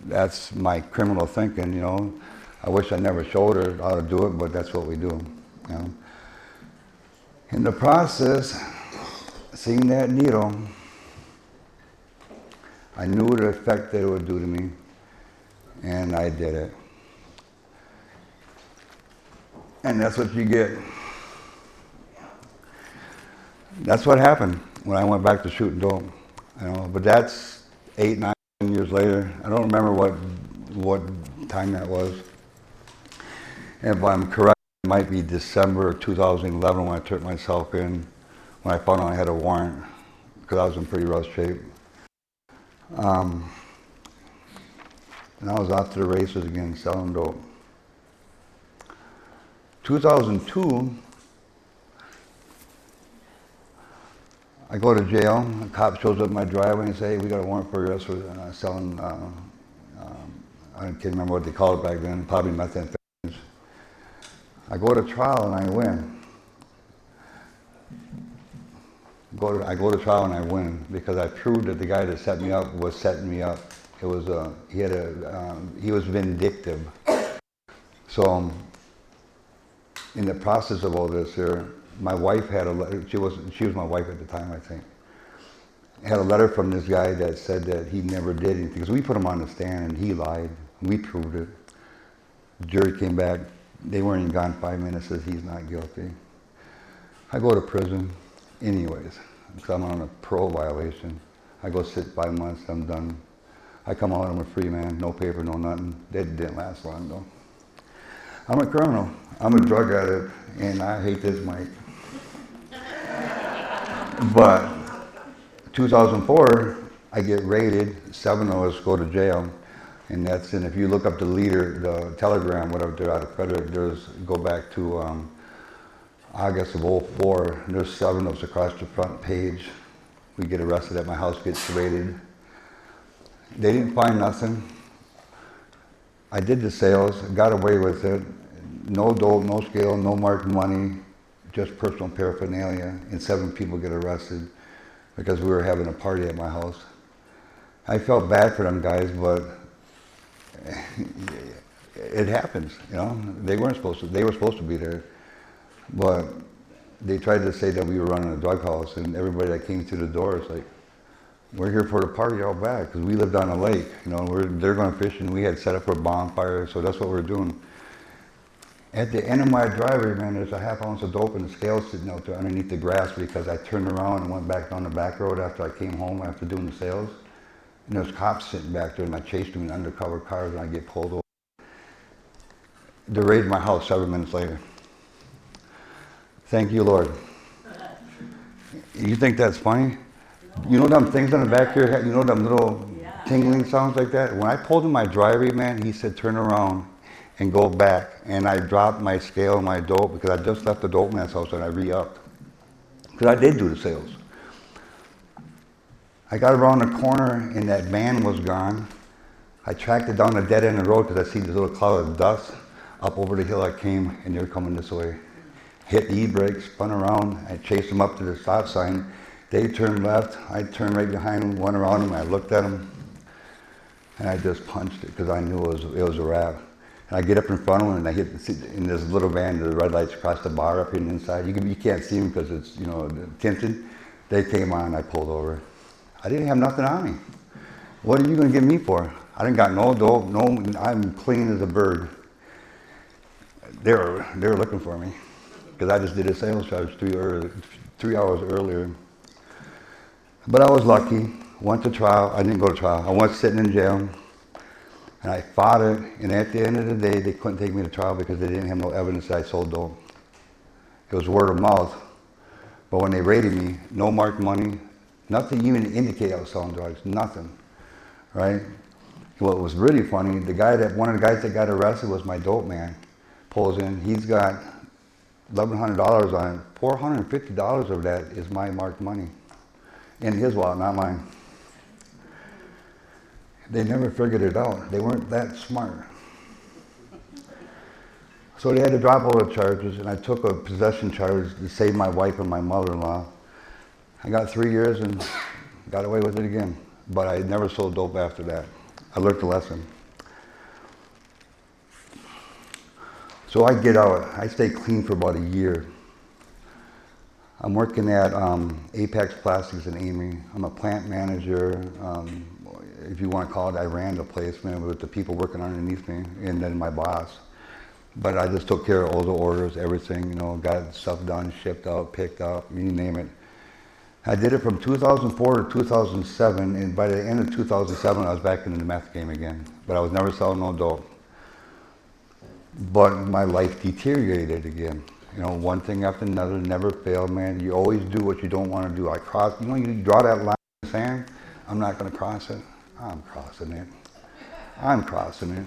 That's my criminal thinking, you know. I wish I never showed her how to do it, but that's what we do, you know. In the process, seeing that needle, I knew the effect that it would do to me, and I did it. And that's what you get. That's what happened when I went back to shooting dope. You know, but that's 8, 9 years later. I don't remember what time that was. If I'm correct, it might be December 2011 when I took myself in, when I found out I had a warrant, because I was in pretty rough shape. And I was off to the races again, selling dope. 2002, I go to jail, a cop shows up in my driveway and say, hey, we got a warrant for your arrest for selling, I can't remember what they called it back then, probably methamphetamines. I go to trial and I win. I go to trial and I win because I proved that the guy that set me up was setting me up. It was he was vindictive. So in the process of all this here, my wife had a letter. She was my wife at the time, I think. Had a letter from this guy that said that he never did anything because we put him on the stand and he lied. We proved it. The jury came back. They weren't even gone 5 minutes. Says he's not guilty. I go to prison. Anyways, because I'm on a parole violation. I go sit 5 months, I'm done. I come out, I'm a free man, no paper, no nothing. That didn't last long though. I'm a criminal, I'm a drug addict, and I hate this mic. But 2004, I get raided, 7 of us go to jail. And if you look up the leader, the telegram, whatever, they're out of Frederick, go back to August of '04, there's 7 of us across the front page. We get arrested at my house, gets raided. They didn't find nothing. I did the sales, got away with it. No dope, no scale, no marked money, just personal paraphernalia, and 7 people get arrested because we were having a party at my house. I felt bad for them guys, but it happens, you know. They were supposed to be there. But they tried to say that we were running a drug house, and everybody that came through the door is like, we're here for the party out back, because we lived on a lake, you know, they're going fishing, we had set up for a bonfire, so that's what we're doing. At the end of my driveway, man, there's a ½ ounce of dope and the scale sitting out there underneath the grass because I turned around and went back down the back road after I came home after doing the sales. And there's cops sitting back there, and I chased them in undercover cars, and I get pulled over. They raided my house 7 minutes later. Thank you, Lord. You think that's funny? You know them things on the back of your head? You know them little tingling sounds like that? When I pulled in my driveway, man, he said, turn around and go back. And I dropped my scale and my dope because I just left the dope man's house and I re-upped. Because I did do the sales. I got around the corner and that van was gone. I tracked it down the dead end of the road because I see this little cloud of dust. Up over the hill I came, and they're coming this way. Hit the e-brake, spun around, I chased them up to the stop sign. They turned left, I turned right behind them, went around them, I looked at them, and I just punched it because I knew it was a wrap. And I get up in front of them and I hit in this little van, the red lights across the bar up here on the inside. You can't see them because it's, you know, tinted. They came on, I pulled over. I didn't have nothing on me. What are you going to get me for? I didn't got no dope, I'm clean as a bird. They were looking for me because I just did a sales charge 3 hours earlier. But I was lucky. Went to trial. I didn't go to trial. I went sitting in jail, and I fought it. And at the end of the day, they couldn't take me to trial because they didn't have no evidence that I sold dope. It was word of mouth. But when they raided me, no marked money, nothing even indicated I was selling drugs. Nothing, right? What was really funny, one of the guys that got arrested was my dope man. Pulls in, he's got $1,100 on it. $450 of that is my marked money. In his wallet, not mine. They never figured it out. They weren't that smart. So they had to drop all the charges, and I took a possession charge to save my wife and my mother-in-law. I got 3 years and got away with it again. But I never sold dope after that. I learned the lesson. So I get out. I stay clean for about a year. I'm working at Apex Plastics in Amory. I'm a plant manager. If you want to call it, I ran the place, man, with the people working underneath me, and then my boss. But I just took care of all the orders, everything, you know, got stuff done, shipped out, picked up, you name it. I did it from 2004 to 2007, and by the end of 2007, I was back in the meth game again. But I was never selling no dope. But my life deteriorated again. You know, one thing after another, never failed, man. You always do what you don't want to do. You draw that line in the sand, I'm not going to cross it. I'm crossing it. I'm crossing it.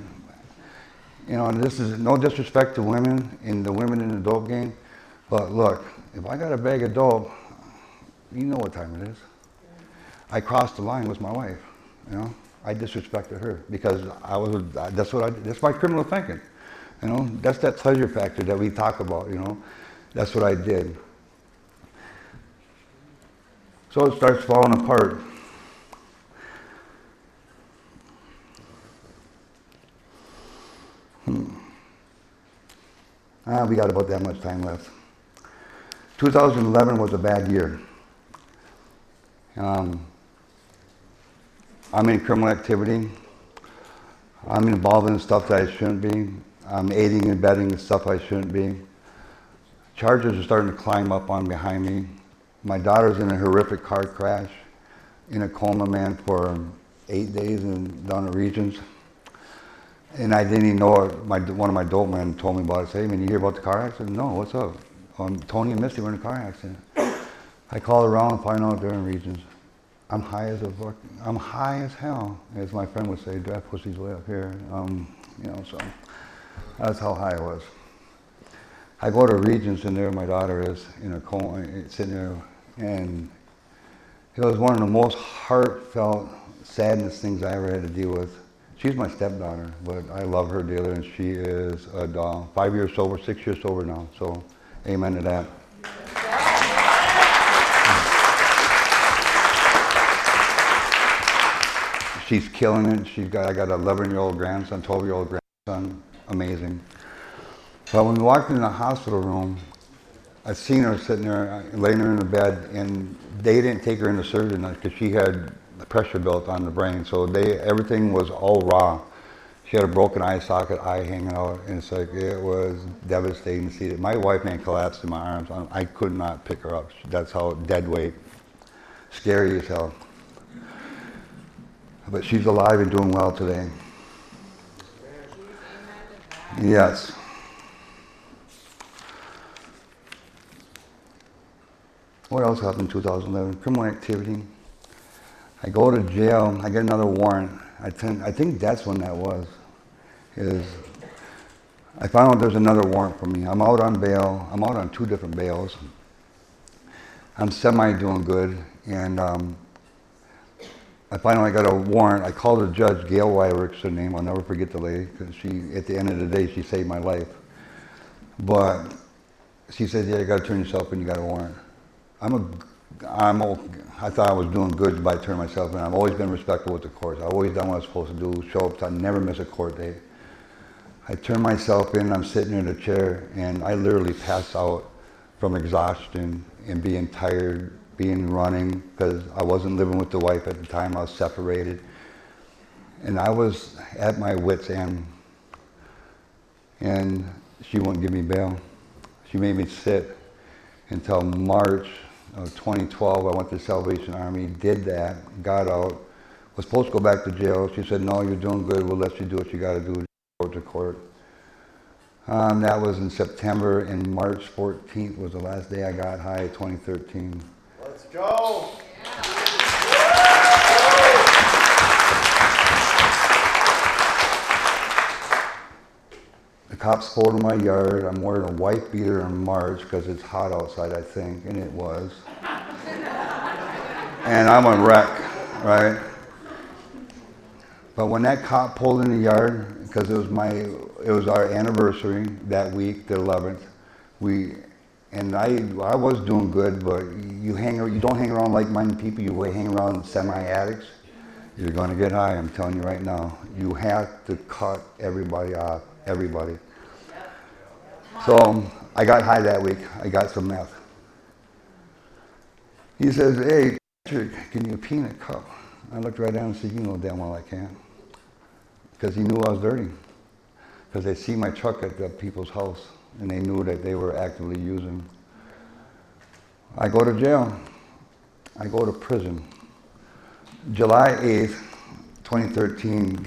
You know, and this is no disrespect to women and the women in the dope game, but look, if I got a bag of dope, You know what time it is. I crossed the line with my wife, you know. I disrespected her because that's my criminal thinking. You know, that's that pleasure factor that we talk about, you know. That's what I did. So it starts falling apart. We got about that much time left. 2011 was a bad year. I'm in criminal activity. I'm involved in stuff that I shouldn't be. I'm aiding and abetting in stuff I shouldn't be. Charges are starting to climb up on behind me. My daughter's in a horrific car crash, in a coma, man, for 8 days down at Regions. And I didn't even know it. One of my dope men told me about it. Say, hey, man, you hear about the car accident? No, what's up? Tony and Misty were in a car accident. I called around and find out they're in Regions. I'm high as hell, as my friend would say. That pussy's way up here. You know, so that's how high I was. I go to Regions, and there my daughter is in a coma, sitting there, and it was one of the most heartfelt sadness things I ever had to deal with. She's my stepdaughter, but I love her dearly, and she is a doll. 5 years sober, 6 years sober now, so amen to that. She's killing it. I got an 11-year-old grandson, 12-year-old grandson, amazing. But when we walked in the hospital room, I seen her sitting there, laying there in the bed, and they didn't take her into surgery because she had the pressure built on the brain. So everything was all raw. She had a broken eye socket, eye hanging out, and it's like, it was devastating to see it. My wife man collapsed in my arms. I could not pick her up. That's how dead weight. Scary as hell. But she's alive and doing well today. Yes. What else happened in 2011? Criminal activity. I go to jail. I get another warrant. I think that's when that was. I found out there's another warrant for me. I'm out on bail. I'm out on 2 different bails. I'm semi doing good, and I finally got a warrant. I called the judge, Gail Wyrick's her name. I'll never forget the lady, because at the end of the day, she saved my life. But she said, yeah, you got to turn yourself in. You got a warrant. I thought I was doing good by turning myself in. I've always been respectful with the courts. I've always done what I was supposed to do, show up. I never miss a court date. I turned myself in. I'm sitting in a chair, and I literally passed out from exhaustion and being tired, running, because I wasn't living with the wife at the time. I was separated. And I was at my wit's end. And she wouldn't give me bail. She made me sit until March of 2012. I went to the Salvation Army, did that, got out, was supposed to go back to jail. She said, no, you're doing good. We'll let you do what you got to do, court to court. That was in September, and March 14th was the last day I got high, 2013. Let's go! The cops pulled in my yard. I'm wearing a white beater in March because it's hot outside, I think, and it was. And I'm a wreck, right? But when that cop pulled in the yard, because it was our anniversary that week, the 11th, I was doing good, but you don't hang around like-minded people. You hang around semi-addicts. You're going to get high. I'm telling you right now. You have to cut everybody off. Everybody. So I got high that week. I got some meth. He says, hey, Patrick, can you pee in a cup? I looked right down and said, you know damn well I can't. Because he knew I was dirty. Because they see my truck at the people's house, and they knew that they were actively using. I go to jail. I go to prison. July 8th, 2013,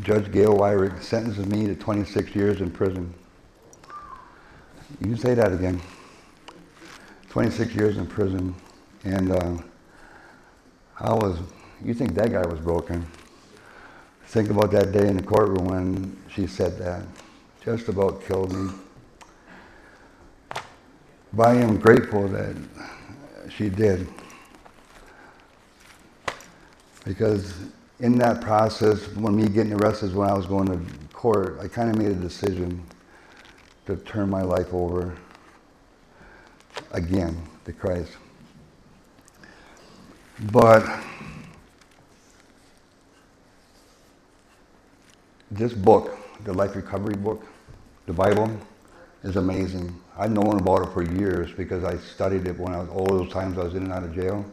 Judge Gail Wyrick sentences me to 26 years in prison. You can say that again. 26 years in prison. And you think that guy was broken. Think about that day in the courtroom when she said that. Just about killed me. But I am grateful that She did. Because in that process, when me getting arrested, when I was going to court, I kind of made a decision to turn my life over again to Christ. But this book, the Life Recovery book, the Bible, is amazing. I've known about it for years because I studied it when I was all those times I was in and out of jail.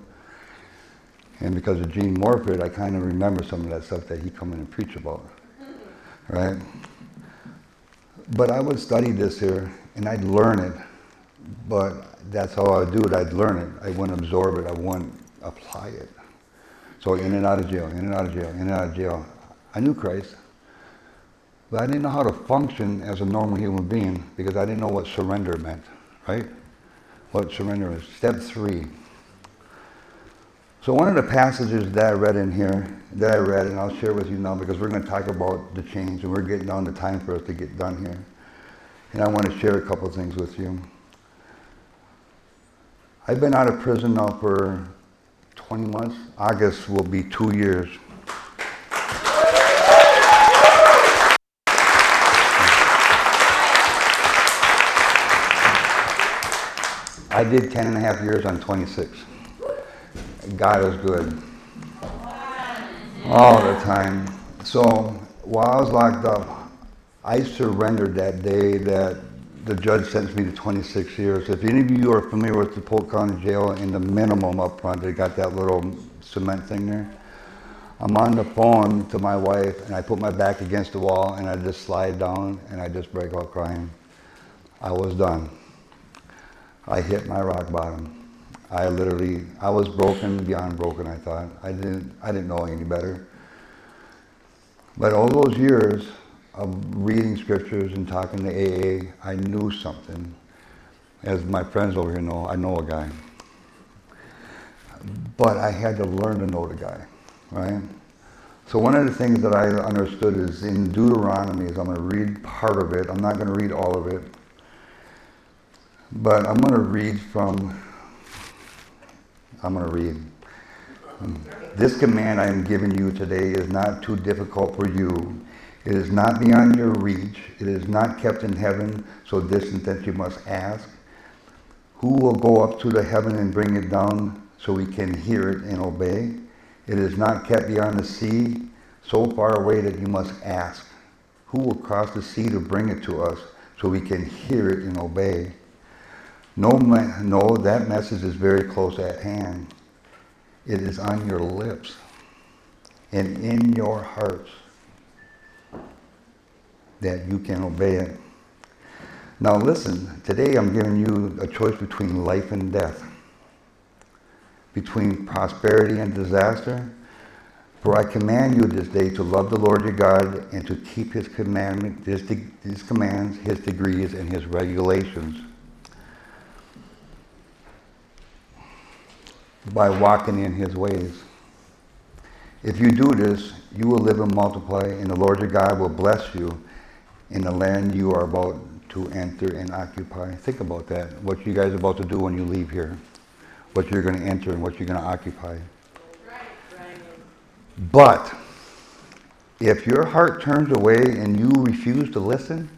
And because of Gene Morford, I kind of remember some of that stuff that he come in and preach about, right? But I would study this here, and I'd learn it. But that's how I would do it. I'd learn it. I wouldn't absorb it. I wouldn't apply it. So in and out of jail, in and out of jail, in and out of jail. I knew Christ, but I didn't know how to function as a normal human being because I didn't know what surrender meant, right? What surrender is. Step 3. So one of the passages that I read in here, and I'll share with you now because we're going to talk about the change and we're getting down to time for us to get done here. And I want to share a couple of things with you. I've been out of prison now for 20 months. August will be 2 years. I did 10 and a half years on 26. God is good all the time. So while I was locked up, I surrendered that day that the judge sentenced me to 26 years. If any of you are familiar with the Polk County Jail in the minimum up front, they got that little cement thing there. I'm on the phone to my wife and I put my back against the wall and I just slide down and I just break out crying. I was done. I hit my rock bottom. I was broken beyond broken, I thought. I didn't know any better. But all those years of reading scriptures and talking to AA, I knew something. As my friends over here know, I know a guy. But I had to learn to know the guy, right? So one of the things that I understood is in Deuteronomy, is I'm going to read part of it. I'm not going to read all of it. But I'm going to read. This command I am giving you today is not too difficult for you. It is not beyond your reach. It is not kept in heaven, so distant that you must ask. Who will go up to the heaven and bring it down so we can hear it and obey? It is not kept beyond the sea, so far away that you must ask. Who will cross the sea to bring it to us so we can hear it and obey? No, that message is very close at hand. It is on your lips and in your hearts that you can obey it. Now listen, today I'm giving you a choice between life and death, between prosperity and disaster. For I command you this day to love the Lord your God and to keep his commandments, his commands, his decrees, and his regulations, by walking in his ways. If you do this, you will live and multiply, and the Lord your God will bless you in the land you are about to enter and occupy. Think about that, what you guys are about to do when you leave here, what you're going to enter and what you're going to occupy. Right. But if your heart turns away and you refuse to listen,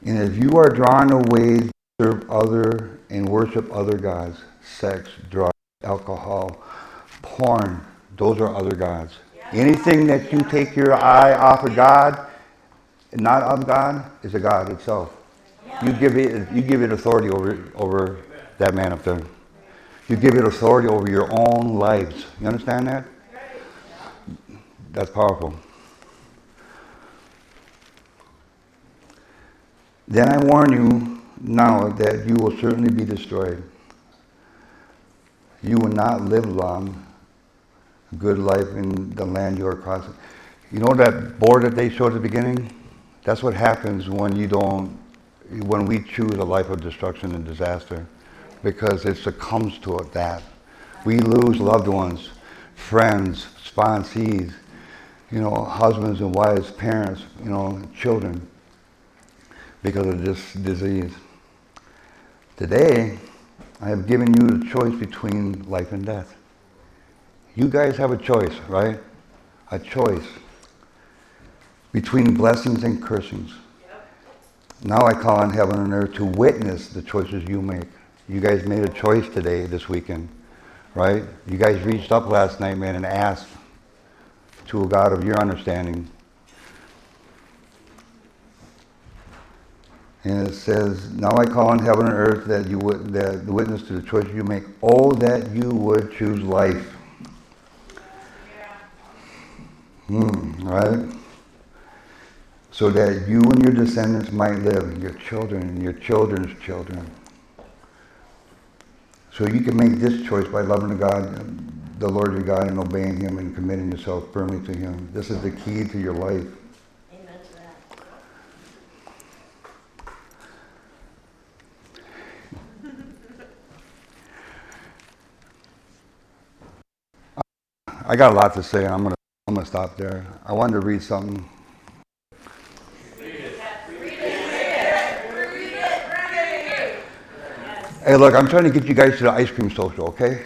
and if you are drawn away to serve other and worship other gods, sex, drugs, alcohol, porn, those are other gods. Anything that you take your eye off of God, not of God, is a god itself. You give it authority over that man up there. You give it authority over your own lives. You understand that? That's powerful. Then I warn you now that you will certainly be destroyed. You will not live long, a good life in the land you are crossing. You know that board that they showed at the beginning? That's what happens when we choose a life of destruction and disaster, because it succumbs to it that. We lose loved ones, friends, sponsees, husbands and wives, parents, children, because of this disease. Today, I have given you the choice between life and death. You guys have a choice, right? A choice between blessings and cursings. Now I call on heaven and earth to witness the choices you make. You guys made a choice today, this weekend, right? You guys reached up last night, man, and asked to a God of your understanding. And it says, now I call on heaven and earth that you would, that the witness to the choices you make. Oh, that you would choose life. Right? So that you and your descendants might live, your children and your children's children. So you can make this choice by loving the Lord your God, and obeying Him and committing yourself firmly to Him. This is the key to your life. Amen to that. I got a lot to say, and I'm gonna stop there. I wanted to read something. Hey, look, I'm trying to get you guys to the ice cream social, okay?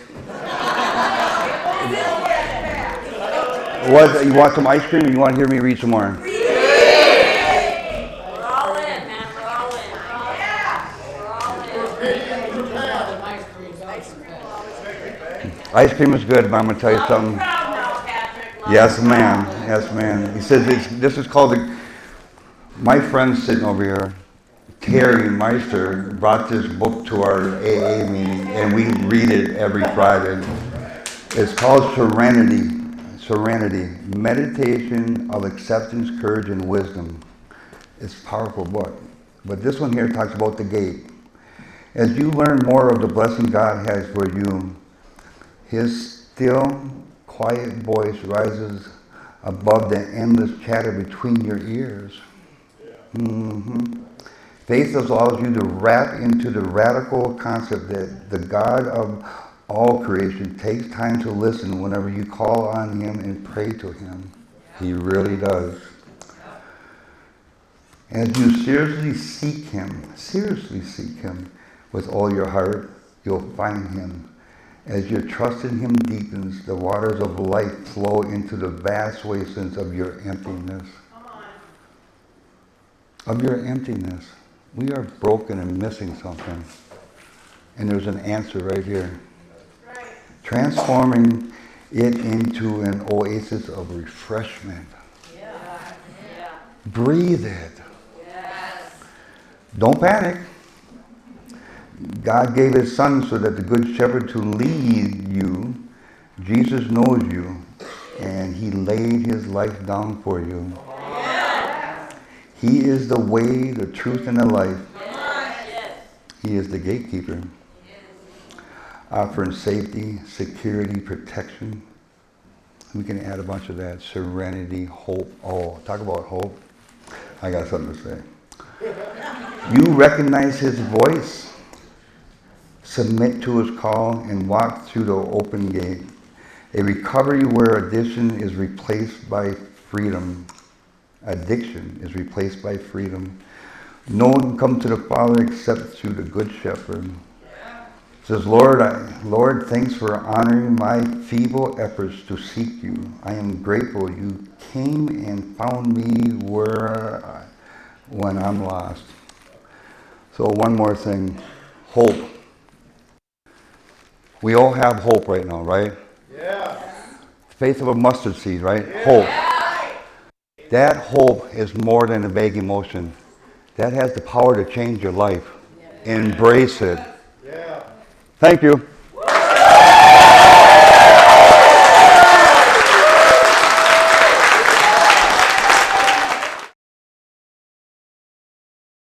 What? You want some ice cream, or you want to hear me read some more? We're all in, man. We're all in. We're all in. Ice cream is good, but I'm gonna tell you something. Proud now, Patrick. Love Yes, you. ma'am. Yes, ma'am. He says this is called my friend sitting over here, Terry Meister, brought this book to our AA meeting, and we read it every Friday. It's called Serenity. Serenity. Meditation of Acceptance, Courage, and Wisdom. It's a powerful book. But this one here talks about the gate. As you learn more of the blessing God has for you, His still, quiet voice rises above the endless chatter between your ears. Faith allows you to wrap into the radical concept that the God of all creation takes time to listen whenever you call on Him and pray to Him. He really does. As you seriously seek Him with all your heart, you'll find Him. As your trust in Him deepens, the waters of life flow into the vast wastelands of your emptiness. Of your emptiness. We are broken and missing something. And there's an answer right here. Right. Transforming it into an oasis of refreshment. Yeah. Yeah. Breathe it. Yes. Don't panic. God gave His Son so that the Good Shepherd to lead you. Jesus knows you, and He laid His life down for you. He is the way, the truth, and the life. Yes. He is the gatekeeper, offering safety, security, protection. We can add a bunch of that. Serenity, hope. Oh, talk about hope. I got something to say. You recognize His voice, submit to His call, and walk through the open gate. A recovery where addiction is replaced by freedom. Addiction is replaced by freedom. No one can come to the Father except through the Good Shepherd. It says, Lord, thanks for honoring my feeble efforts to seek you. I am grateful you came and found me when I'm lost. So one more thing, hope. We all have hope right now, right? Yeah. Faith of a mustard seed, right? Yeah. Hope. That hope is more than a vague emotion. That has the power to change your life. Yeah. Embrace it. Yeah. Thank you.